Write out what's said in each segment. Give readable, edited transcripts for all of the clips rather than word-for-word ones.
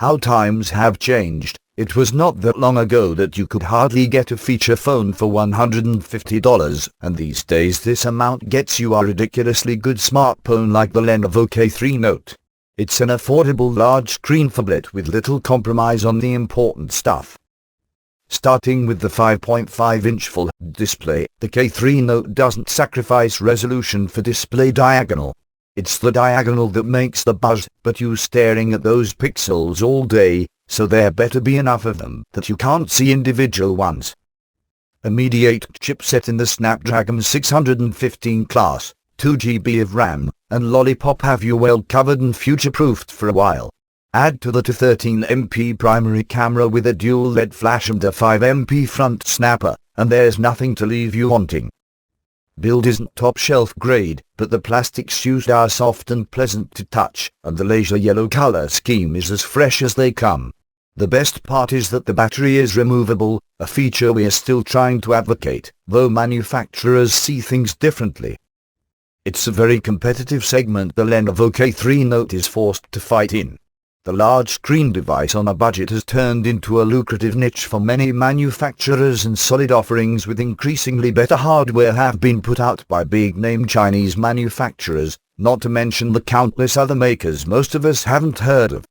How times have changed. It was not that long ago that you could hardly get a feature phone for $150, and these days this amount gets you a ridiculously good smartphone like the Lenovo K3 Note. It's an affordable large screen phablet with little compromise on the important stuff. Starting with the 5.5-inch full display, the K3 Note doesn't sacrifice resolution for display diagonal. It's the diagonal that makes the buzz, but you staring at those pixels all day, so there better be enough of them that you can't see individual ones. Immediate chipset in the Snapdragon 615 class, 2 GB of RAM, and Lollipop have you well covered and future-proofed for a while. Add to the 213MP primary camera with a dual LED flash and a 5MP front snapper, and there's nothing to leave you wanting. Build isn't top shelf grade, but the plastics used are soft and pleasant to touch, and the laser yellow color scheme is as fresh as they come. The best part is that the battery is removable, a feature we are still trying to advocate, though manufacturers see things differently. It's a very competitive segment the Lenovo K3 Note is forced to fight in. The large screen device on a budget has turned into a lucrative niche for many manufacturers, and solid offerings with increasingly better hardware have been put out by big-name Chinese manufacturers, not to mention the countless other makers most of us haven't heard of.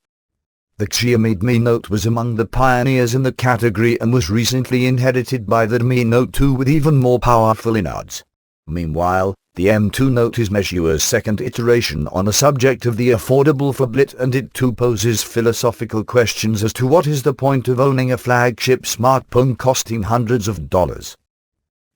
The Xiaomi Mi Note was among the pioneers in the category and was recently inherited by the Mi Note 2 with even more powerful innards. Meanwhile, the M2 Note is Measure's second iteration on a subject of the affordable phablet, and it too poses philosophical questions as to what is the point of owning a flagship smartphone costing hundreds of dollars.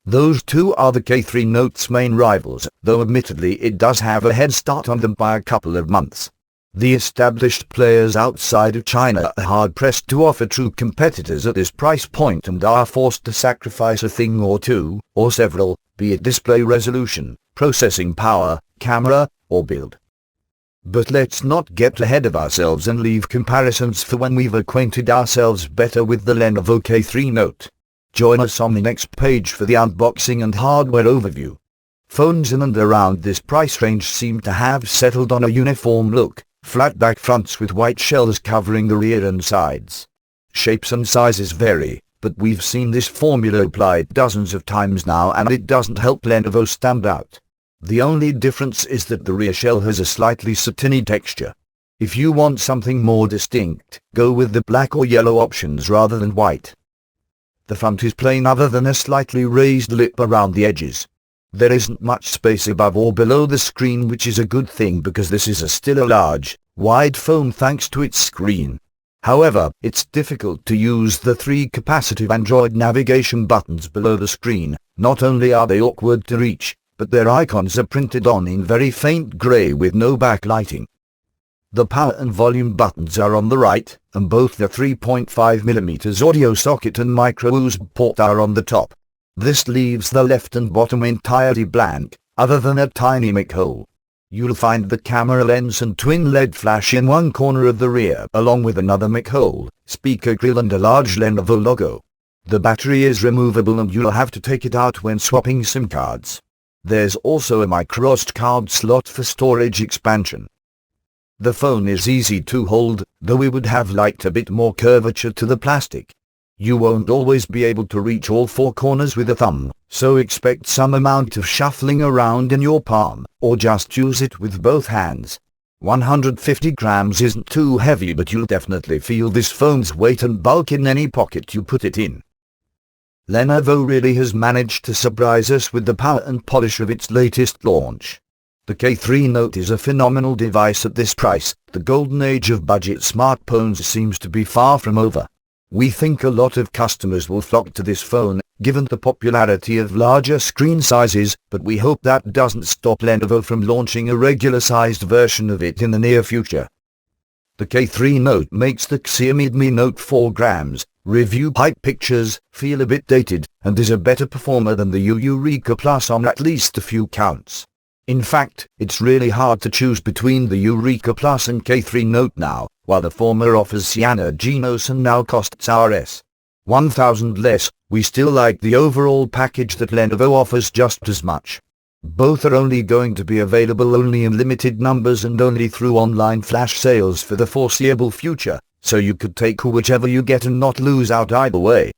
Those two are the K3 Note's main rivals, though admittedly it does have a head start on them by a couple of months. The established players outside of China are hard-pressed to offer true competitors at this price point and are forced to sacrifice a thing or two, or several, be it display resolution, processing power, camera, or build. But let's not get ahead of ourselves and leave comparisons for when we've acquainted ourselves better with the Lenovo K3 Note. Join us on the next page for the unboxing and hardware overview. Phones in and around this price range seem to have settled on a uniform look. Flat back fronts with white shells covering the rear and sides. Shapes and sizes vary, but we've seen this formula applied dozens of times now, and it doesn't help Lenovo stand out. The only difference is that the rear shell has a slightly satiny texture. If you want something more distinct, go with the black or yellow options rather than white. The front is plain other than a slightly raised lip around the edges. There isn't much space above or below the screen, which is a good thing because this is still a large, wide phone thanks to its screen. However, it's difficult to use the three capacitive Android navigation buttons below the screen. Not only are they awkward to reach, but their icons are printed on in very faint grey with no backlighting. The power and volume buttons are on the right, and both the 3.5mm audio socket and micro USB port are on the top. This leaves the left and bottom entirely blank, other than a tiny mic hole. You'll find the camera lens and twin LED flash in one corner of the rear, along with another mic hole, speaker grill and a large Lenovo logo. The battery is removable and you'll have to take it out when swapping SIM cards. There's also a micro SD card slot for storage expansion. The phone is easy to hold, though we would have liked a bit more curvature to the plastic. You won't always be able to reach all four corners with a thumb, so expect some amount of shuffling around in your palm, or just use it with both hands. 150 grams isn't too heavy, but you'll definitely feel this phone's weight and bulk in any pocket you put it in. Lenovo really has managed to surprise us with the power and polish of its latest launch. The K3 Note is a phenomenal device at this price. The golden age of budget smartphones seems to be far from over. We think a lot of customers will flock to this phone, given the popularity of larger screen sizes, but we hope that doesn't stop Lenovo from launching a regular-sized version of it in the near future. The K3 Note makes the Xiaomi Mi Note 4 grams, review hype pictures, feel a bit dated, and is a better performer than the Eureka Plus on at least a few counts. In fact, it's really hard to choose between the Eureka Plus and K3 Note now, while the former offers Cyanogenos and now costs Rs. 1,000 less. We still like the overall package that Lenovo offers just as much. Both are only going to be available only in limited numbers and only through online flash sales for the foreseeable future, so you could take whichever you get and not lose out either way.